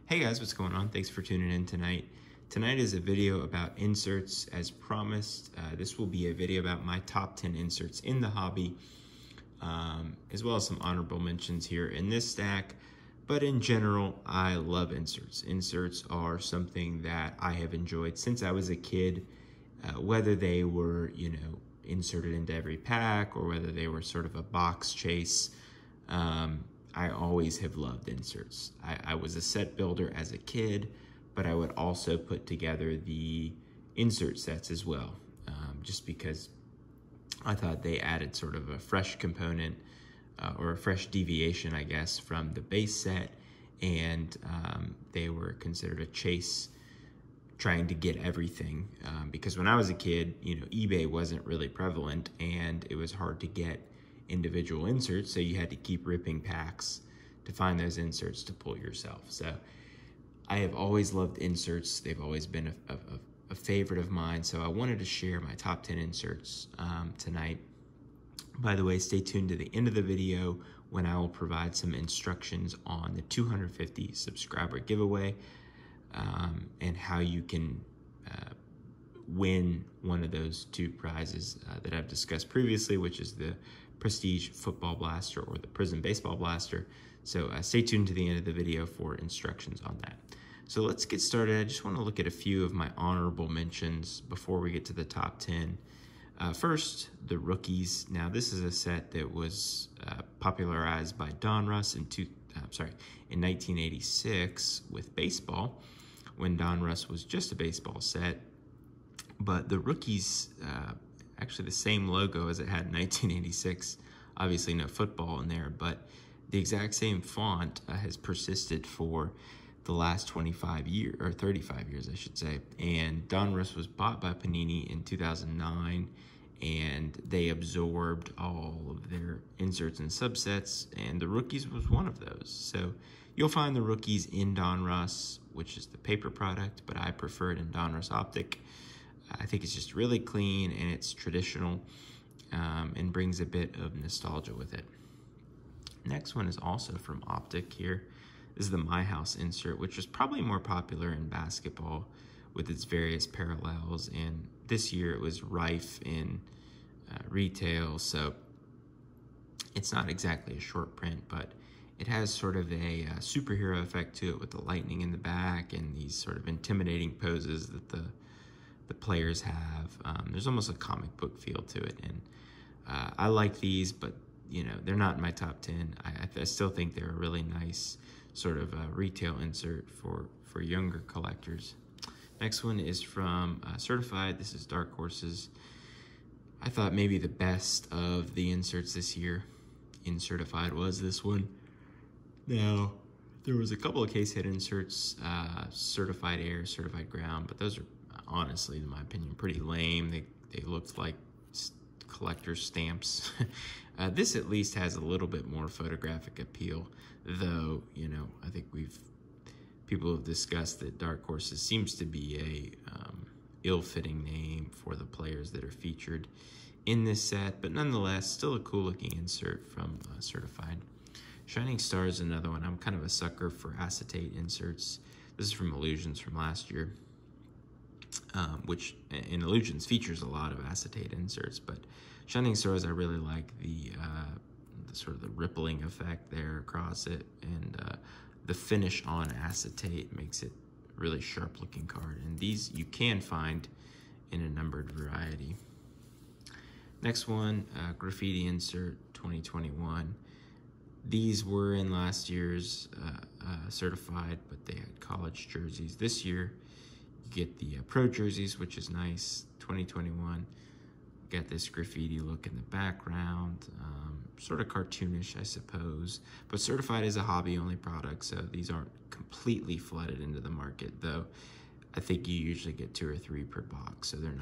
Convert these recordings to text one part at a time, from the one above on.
Hey guys, what's going on? Thanks for tuning in tonight. Tonight is a video about inserts as promised. This will be a video about my top 10 inserts in the hobby, as well as some honorable mentions here in this stack. But in general, I love inserts. Inserts are something that I have enjoyed since I was a kid, whether they were, inserted into every pack or whether they were sort of a box chase. I always have loved inserts. I was a set builder as a kid, but I would also put together the insert sets as well, just because I thought they added sort of a fresh component or a fresh deviation, I guess, from the base set, and they were considered a chase trying to get everything, because when I was a kid, eBay wasn't really prevalent and it was hard to get individual inserts, so you had to keep ripping packs to find those inserts to pull yourself. So I have always loved inserts. They've always been a favorite of mine, so I wanted to share my top 10 inserts tonight. By the way, stay tuned to the end of the video when I will provide some instructions on the 250 subscriber giveaway, and how you can win one of those two prizes that I've discussed previously, which is the Prestige Football Blaster or the Prizm Baseball Blaster. So stay tuned to the end of the video for instructions on that. So let's get started. I just want to look at a few of my honorable mentions before we get to the top 10. First, the rookies. Now this is a set that was popularized by Donruss in 1986 with baseball, when Donruss was just a baseball set. But the rookies, actually the same logo as it had in 1986. Obviously no football in there, but the exact same font has persisted for the last 25 years, or 35 years, I should say. And Donruss was bought by Panini in 2009, and they absorbed all of their inserts and subsets, and the rookies was one of those. So you'll find the rookies in Donruss, which is the paper product, but I prefer it in Donruss Optic. I think it's just really clean and it's traditional, and brings a bit of nostalgia with it. Next one is also from Optic here. This is the My House insert, which was probably more popular in basketball with its various parallels, and this year it was rife in retail, so it's not exactly a short print, but it has sort of a superhero effect to it with the lightning in the back and these sort of intimidating poses that the players have. There's almost a comic book feel to it, and I like these, but they're not in my top 10. I still think they're a really nice sort of retail insert for younger collectors. Next one is from Certified. This is Dark Horses. I thought maybe the best of the inserts this year in Certified was this one. Now, there was a couple of case hit inserts, Certified Air, Certified Ground, but those are honestly, in my opinion, pretty lame. They looked like collector's stamps. This at least has a little bit more photographic appeal, though, I think people have discussed that Dark Horses seems to be a ill-fitting name for the players that are featured in this set, but nonetheless, still a cool-looking insert from Certified. Shining Star is another one. I'm kind of a sucker for acetate inserts. This is from Illusions from last year, which in Illusions features a lot of acetate inserts, but Shining Stars, I really like the sort of the rippling effect there across it, and the finish on acetate makes it a really sharp looking card, and these you can find in a numbered variety. Next one, Graffiti Insert 2021. These were in last year's Certified, but they had college jerseys. This year you get the pro jerseys, which is nice. 2021, got this graffiti look in the background, sort of cartoonish, I suppose. But Certified is a hobby-only product, so these aren't completely flooded into the market, though I think you usually get 2 or 3 per box, so they're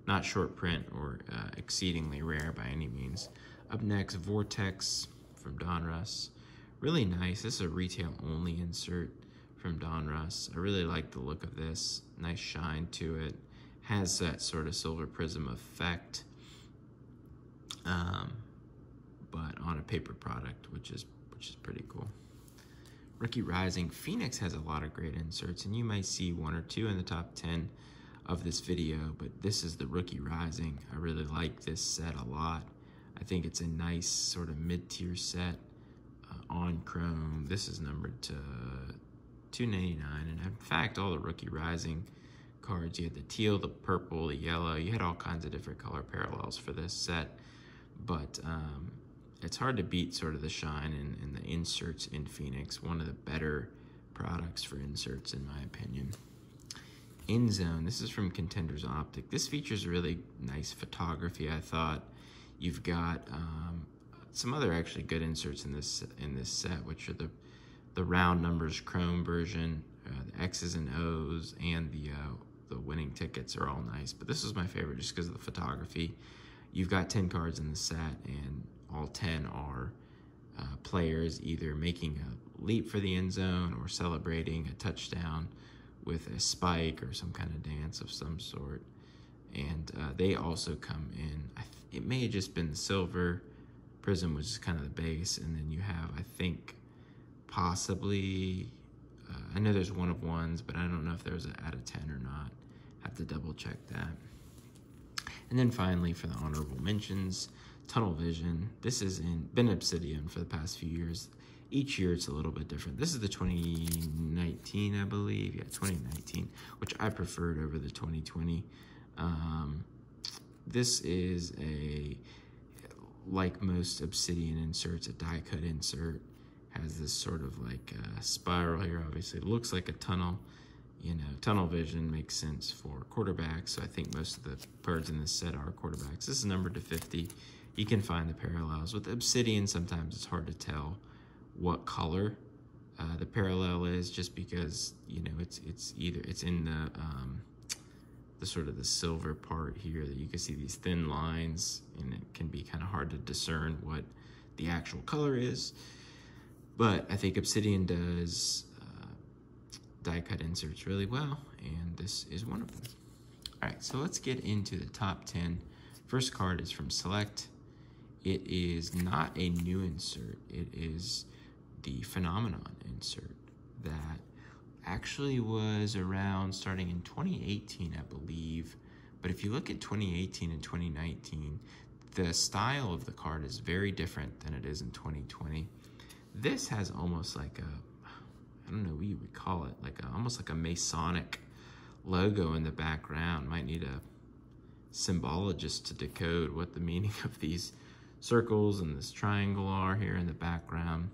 not short print or exceedingly rare by any means. Up next, Vortex from Donruss. Really nice. This is a retail-only insert from Donruss. I really like the look of this. Nice shine to it. Has that sort of silver prism effect, but on a paper product, which is pretty cool. Rookie Rising, Phoenix has a lot of great inserts, and you might see one or two in the top 10 of this video, but this is the Rookie Rising. I really like this set a lot. I think it's a nice sort of mid-tier set on chrome. This is numbered to $2.99, and in fact, all the Rookie Rising cards, you had the teal, the purple, the yellow, you had all kinds of different color parallels for this set, but it's hard to beat sort of the shine and the inserts in Phoenix. One of the better products for inserts, in my opinion. In Zone, this is from Contenders Optic. This features really nice photography, I thought. You've got some other actually good inserts in this set, which are the round numbers chrome version, the X's and O's, and the winning tickets are all nice. But this was my favorite just because of the photography. You've got 10 cards in the set, and all 10 are players either making a leap for the end zone or celebrating a touchdown with a spike or some kind of dance of some sort. And they also come in, it may have just been the silver, Prism was just kind of the base, and then you have, I think, possibly, I know there's one of ones, but I don't know if there's an out of 10 or not. Have to double check that. And then finally, for the honorable mentions, Tunnel Vision. This has been Obsidian for the past few years. Each year it's a little bit different. This is the 2019, I believe. Yeah, 2019, which I preferred over the 2020. This is like most Obsidian inserts, a die cut insert. Has this sort of like spiral here. Obviously, it looks like a tunnel. You know, Tunnel Vision makes sense for quarterbacks, so I think most of the cards in this set are quarterbacks. This is numbered to 50. You can find the parallels. With Obsidian, sometimes it's hard to tell what color the parallel is, just because, you know, it's in the sort of the silver part here that you can see these thin lines, and it can be kind of hard to discern what the actual color is. But I think Obsidian does die cut inserts really well, and this is one of them. All right, so let's get into the top 10. First card is from Select. It is not a new insert. It is the Phenomenon insert that actually was around starting in 2018, I believe. But if you look at 2018 and 2019, the style of the card is very different than it is in 2020. This has almost like I don't know what you would call it, almost like a Masonic logo in the background. Might need a symbologist to decode what the meaning of these circles and this triangle are here in the background.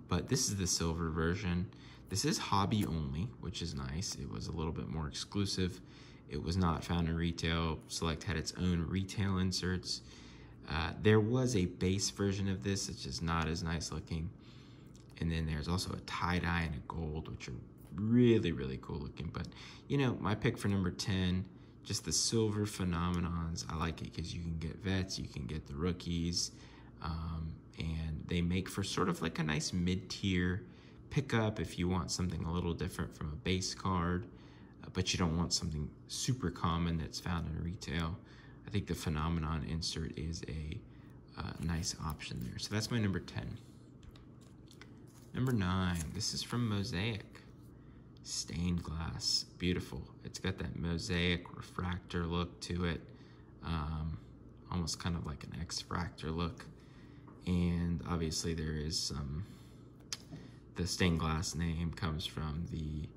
But this is the silver version. This is hobby only, which is nice. It was a little bit more exclusive. It was not found in retail. Select had its own retail inserts. There was a base version of this. It's just not as nice looking. And then there's also a tie-dye and a gold, which are really, really cool looking. But, you know, my pick for number 10, just the silver Phenomenons. I like it because you can get vets, you can get the rookies, and they make for sort of like a nice mid-tier pickup if you want something a little different from a base card, but you don't want something super common that's found in retail. I think the Phenomenon insert is a nice option there. So that's my number 10. Number 9, this is from Mosaic. Stained glass, beautiful. It's got that mosaic refractor look to it, almost kind of like an X-fractor look. And obviously there is some, the stained glass name comes from the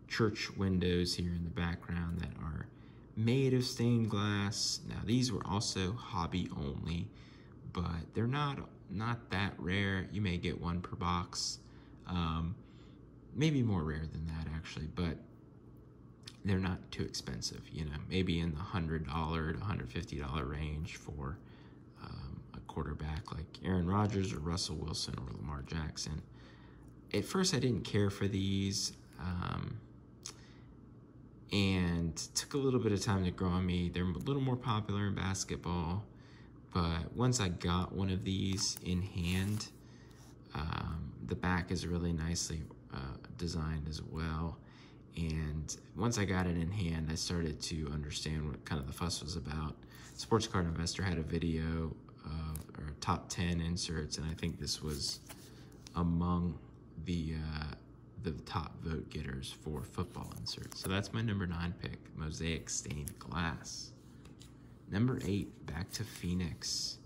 church windows here in the background that are made of stained glass. Now these were also hobby only, but they're not that rare. You may get one per box. Maybe more rare than that actually, but they're not too expensive, you know, maybe in the $100 to $150 range for a quarterback like Aaron Rodgers or Russell Wilson or Lamar Jackson. At first I didn't care for these, and took a little bit of time to grow on me. They're a little more popular in basketball, but once I got one of these in hand, the back is really nicely designed as well. And once I got it in hand, I started to understand what kind of the fuss was about. Sports Card Investor had a video of top 10 inserts, and I think this was among the top vote getters for football inserts. So that's my number 9 pick, Mosaic Stained Glass. Number 8, back to Phoenix.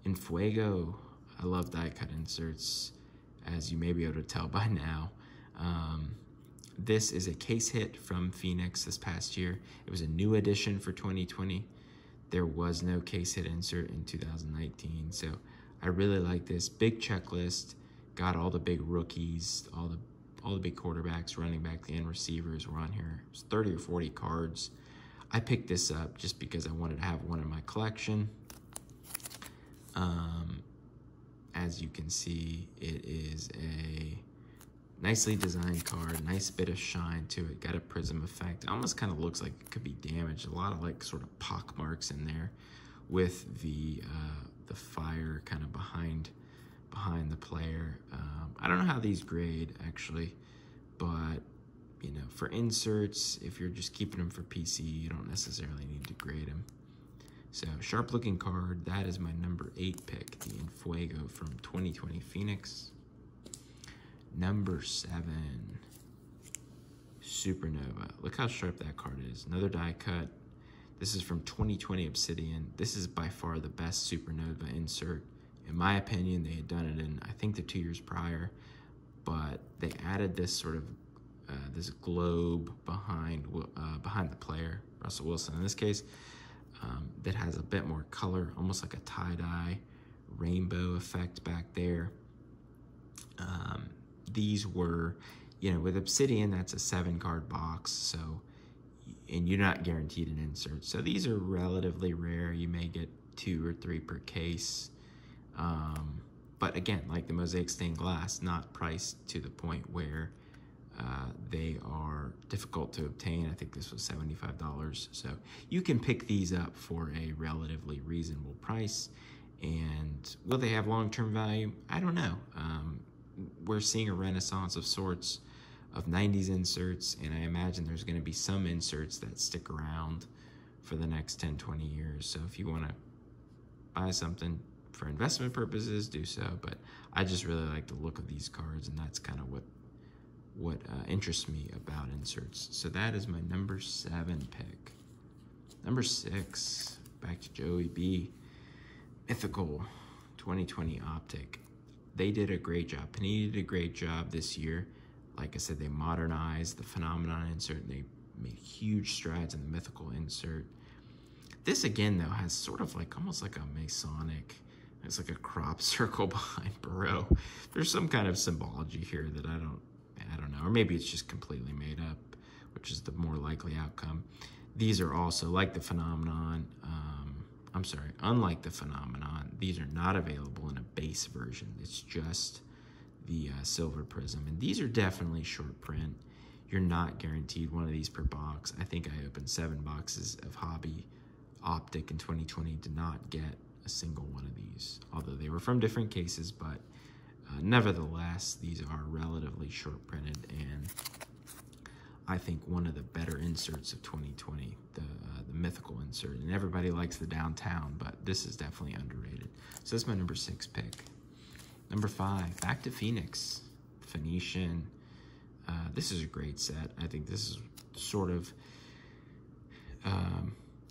In Fuego, I love die cut inserts, as you may be able to tell by now. This is a case hit from Phoenix this past year. It was a new addition for 2020. There was no case hit insert in 2019, so I really like this. Big checklist, got all the big rookies, all the big quarterbacks, running back, and receivers were on here. It was 30 or 40 cards. I picked this up just because I wanted to have one in my collection. As you can see, it is a nicely designed card, nice bit of shine to it, got a prism effect. It almost kind of looks like it could be damaged. A lot of like sort of pock marks in there with the fire kind of behind the player. I don't know how these grade actually, but you know, for inserts, if you're just keeping them for PC, you don't necessarily need to grade them. So, sharp looking card. That is my number 8 pick, the Enfuego from 2020 Phoenix. Number 7, Supernova. Look how sharp that card is. Another die cut. This is from 2020 Obsidian. This is by far the best Supernova insert. In my opinion, they had done it in, I think, the 2 years prior, but they added this sort of this globe behind the player, Russell Wilson in this case, that has a bit more color, almost like a tie-dye rainbow effect back there. These were, you know, with Obsidian, that's a 7-card box, so, and you're not guaranteed an insert. So these are relatively rare. You may get 2 or 3 per case. But again, like the Mosaic Stained Glass, not priced to the point where they are difficult to obtain. I think this was $75. So you can pick these up for a relatively reasonable price. And will they have long-term value? I don't know. We're seeing a renaissance of sorts of 90s inserts, and I imagine there's going to be some inserts that stick around for the next 10, 20 years. So if you want to buy something for investment purposes, do so. But I just really like the look of these cards, and that's kind of what interests me about inserts. So that is my number 7 pick. Number 6, back to Joey B. Mythical 2020 Optic. They did a great job. Panini did a great job this year. Like I said, they modernized the Phenomenon insert, and they made huge strides in the Mythical insert. This again, though, has sort of like almost like a Masonic, it's like a crop circle behind Barreau. There's some kind of symbology here that I don't know, or maybe it's just completely made up, which is the more likely outcome. These are also like the Phenomenon. Unlike the Phenomenon, these are not available in a base version. It's just the silver prism, and these are definitely short print. You're not guaranteed one of these per box. I think I opened 7 boxes of Hobby Optic in 2020, did not get a single one of these, although they were from different cases, but nevertheless, these are relatively short printed, and I think one of the better inserts of 2020, the Mythical insert. And everybody likes the downtown, but this is definitely underrated. So that's my number 6 pick. Number 5, back to Phoenix, Phoenician. This is a great set. I think this is sort of,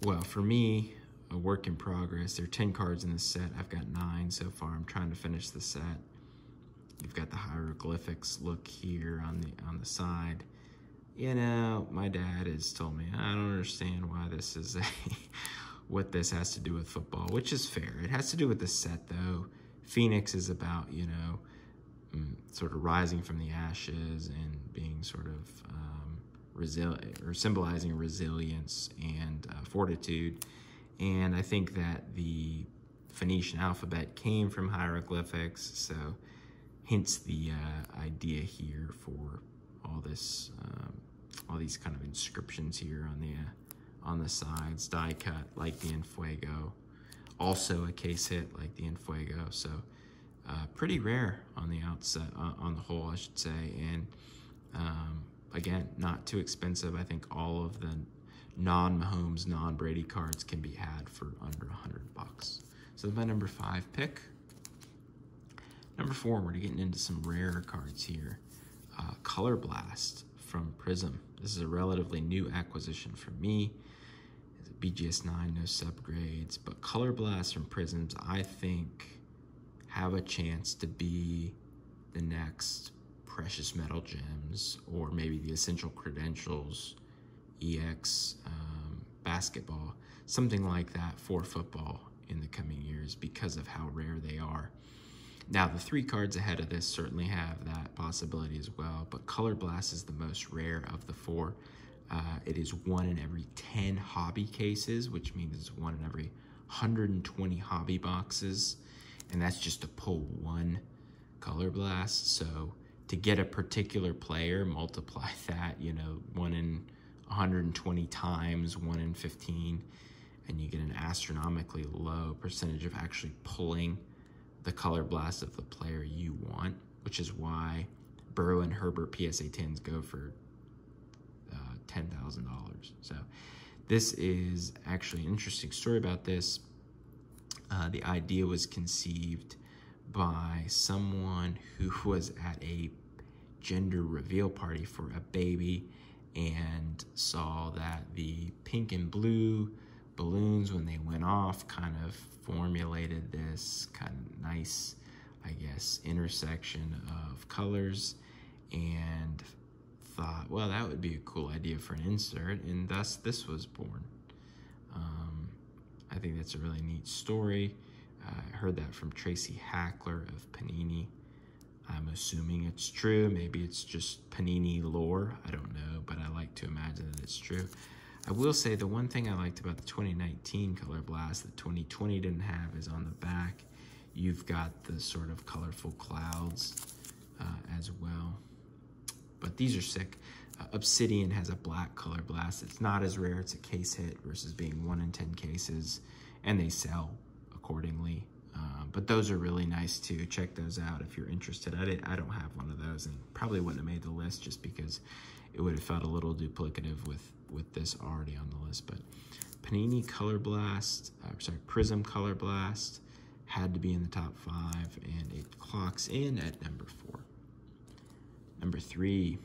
well, for me, a work in progress. There are 10 cards in this set. I've got 9 so far. I'm trying to finish the set. You've got the hieroglyphics look here on the side. You know, my dad has told me, I don't understand why this is what this has to do with football, which is fair. It has to do with the set, though. Phoenix is about, you know, sort of rising from the ashes and being sort of resilient, or symbolizing resilience and fortitude. And I think that the Phoenician alphabet came from hieroglyphics, so hence the idea here for all this, all these kind of inscriptions here on the sides, die cut like the Enfuego, also a case hit like the Enfuego. So pretty rare on the outset, on the whole, I should say. And again, not too expensive. I think all of the non-Mahomes, non-Brady cards can be had for under $100. So that's my number 5 pick. Number 4, we're getting into some rarer cards here. Color Blast from Prism. This is a relatively new acquisition for me. It's a BGS 9, no subgrades, but Color Blast from Prisms, I think, have a chance to be the next Precious Metal Gems, or maybe the Essential Credentials EX basketball, something like that for football in the coming years because of how rare they are. Now, the 3 cards ahead of this certainly have that possibility as well, but Color Blast is the most rare of the 4. It is 1 in every 10 hobby cases, which means it's 1 in every 120 hobby boxes, and that's just to pull 1 Color Blast. So to get a particular player, multiply that, 1 in 120 times 1 in 15, and you get an astronomically low percentage of actually pulling the Color Blast of the player you want, which is why Burrow and Herbert PSA 10s go for $10,000. So this is actually an interesting story about this. The idea was conceived by someone who was at a gender reveal party for a baby and saw that the pink and blue balloons, when they went off, kind of formulated this kind of nice, I guess, intersection of colors, and thought, well, that would be a cool idea for an insert, and thus this was born. I think that's a really neat story. I heard that from Tracy Hackler of Panini. I'm assuming it's true. Maybe it's just Panini lore. I don't know, but I like to imagine that it's true. I will say the one thing I liked about the 2019 Color Blast that 2020 didn't have is on the back, you've got the sort of colorful clouds as well. But these are sick. Obsidian has a black Color Blast. It's not as rare. It's a case hit versus being 1 in 10 cases, and they sell accordingly. But those are really nice too. Check those out if you're interested. I don't have one of those, and probably wouldn't have made the list just because it would have felt a little duplicative with this already on the list. But Panini Color Blast, Prism Color Blast had to be in the top 5, and it clocks in at number 4. Number 3,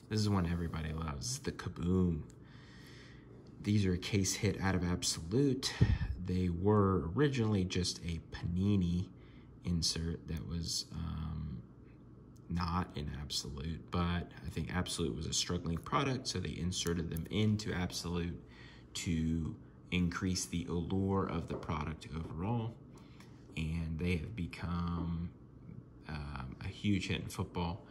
this is one everybody loves, the Kaboom. These are a case hit out of Absolute. They were originally just a Panini insert that was not in Absolute, but I think Absolute was a struggling product, so they inserted them into Absolute to increase the allure of the product overall, and they have become a huge hit in football.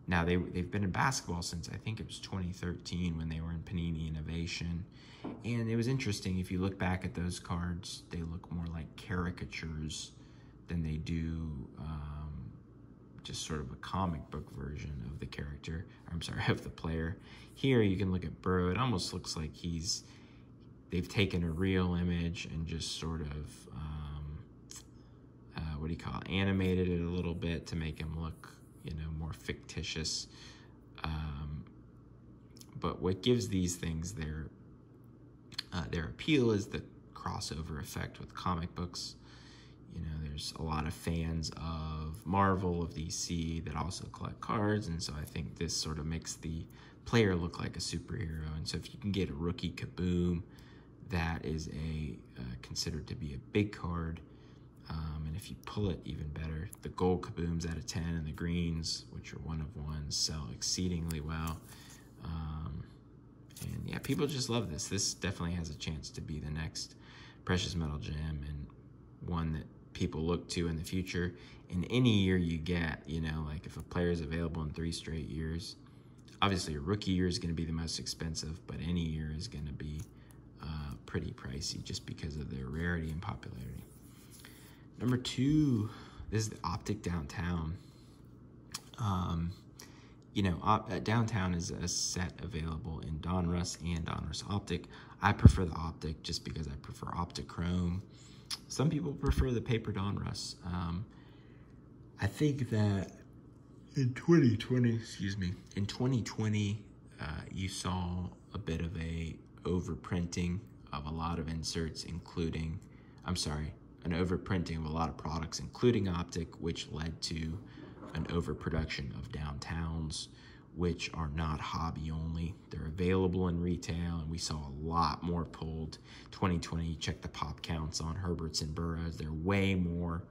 Now, they've been in basketball since, I think it was 2013 when they were in Panini Innovation. And it was interesting, if you look back at those cards, they look more like caricatures than they do just sort of a comic book version of the character, of the player. Here you can look at Burrow. It almost looks like they've taken a real image and just sort of, animated it a little bit to make him look, more fictitious. But what gives these things their appeal is the crossover effect with comic books. There's a lot of fans of Marvel, of DC, that also collect cards, and so I think this sort of makes the player look like a superhero. And so if you can get a rookie Kaboom, that is considered to be a big card. And if you pull it, even better. The gold Kabooms out of 10 and the greens, which are 1 of 1, sell exceedingly well. And yeah, people just love this. This definitely has a chance to be the next Precious Metal Gem, and one that people look to in the future. In any year you get, like if a player is available in 3 straight years, obviously a rookie year is going to be the most expensive, but any year is going to be pretty pricey just because of their rarity and popularity. Number 2, this is the Optic Downtown. Downtown is a set available in Donruss and Donruss Optic. I prefer the Optic just because I prefer Optichrome. Some people prefer the paper Donruss. I think that in 2020, you saw a bit of a overprinting of a lot of inserts, including, an overprinting of a lot of products, including Optic, which led to an overproduction of Downtowns, which are not hobby only. They're available in retail, and we saw a lot more pulled. 2020, check the pop counts on Herberts and Burrows. They're way more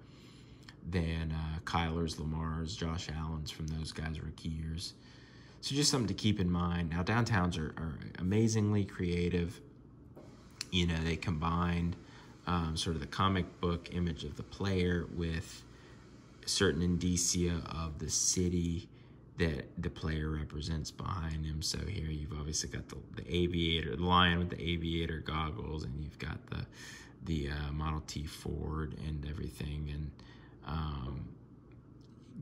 than Kyler's, Lamar's, Josh Allen's from those guys' rookie years. So just something to keep in mind. Now, Downtowns are amazingly creative. You know, they combined sort of the comic book image of the player with certain indicia of the city that the player represents behind him. So here you've obviously got the aviator, the lion with the aviator goggles, and you've got the Model T Ford and everything. And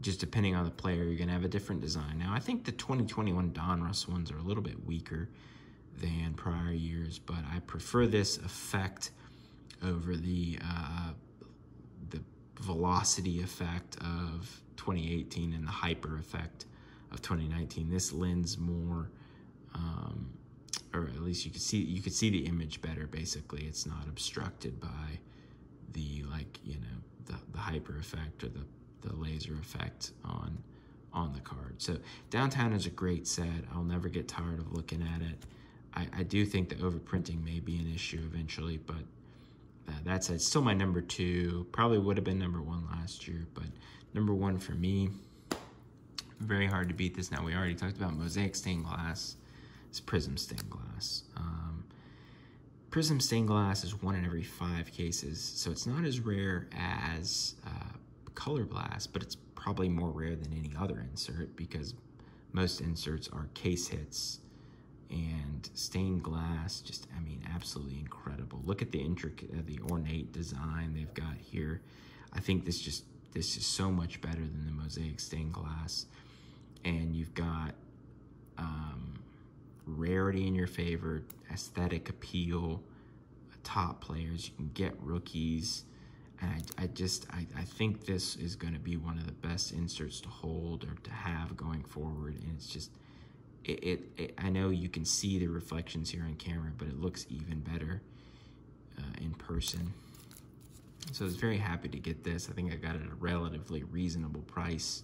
just depending on the player, you're gonna have a different design. Now, I think the 2021 Donruss ones are a little bit weaker than prior years, but I prefer this effect over the velocity effect of 2018 and the hyper effect of 2019. This lends more, or at least you could see the image better. Basically, it's not obstructed by the, like, you know, the hyper effect or the laser effect on the card. So Downtown is a great set. I'll never get tired of looking at it. I do think the overprinting may be an issue eventually, but that's it. Still my number 2. Probably would have been number 1 last year, but number 1 for me. Very hard to beat this. Now, we already talked about Mosaic stained glass. It's Prism stained glass. Prism stained glass is 1 in every 5 cases, so it's not as rare as Color Blast, but it's probably more rare than any other insert because most inserts are case hits. And stained glass, just, I mean, absolutely incredible. Look at the intricate, the ornate design they've got here. I think this is so much better than the Mosaic stained glass. And you've got rarity in your favor, aesthetic appeal, top players. You can get rookies. And I think this is going to be one of the best inserts to hold or to have going forward. And it's just, I know you can see the reflections here on camera, but it looks even better in person. So I was very happy to get this. I think I got it at a relatively reasonable price,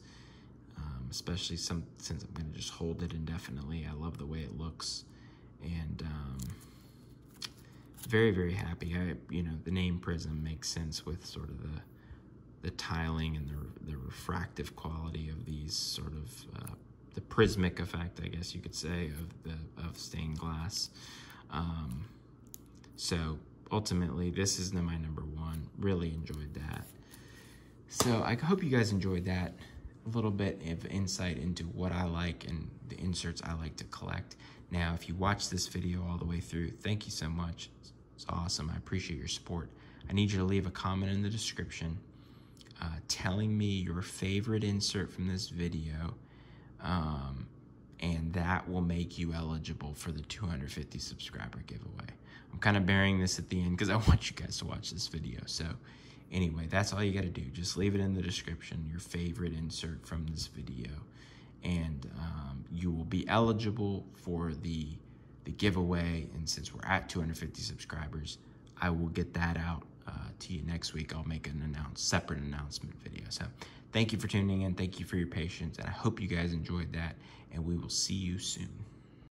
especially since I'm going to just hold it indefinitely. I love the way it looks, and very, very happy. You know, the name Prism makes sense with sort of the tiling and the refractive quality of these sort of the prismic effect, I guess you could say, of stained glass. So ultimately, this is my number 1. Really enjoyed that. So I hope you guys enjoyed that. A little bit of insight into what I like and the inserts I like to collect. Now, if you watched this video all the way through, thank you so much. It's awesome. I appreciate your support. I need you to leave a comment in the description telling me your favorite insert from this video. And that will make you eligible for the 250 subscriber giveaway. I'm kind of burying this at the end because I want you guys to watch this video. So anyway, that's all you got to do. Just leave it in the description, your favorite insert from this video, and you will be eligible for the giveaway. And since we're at 250 subscribers, I will get that out to you next week. I'll make an separate announcement video. So thank you for tuning in. Thank you for your patience. And I hope you guys enjoyed that. And we will see you soon.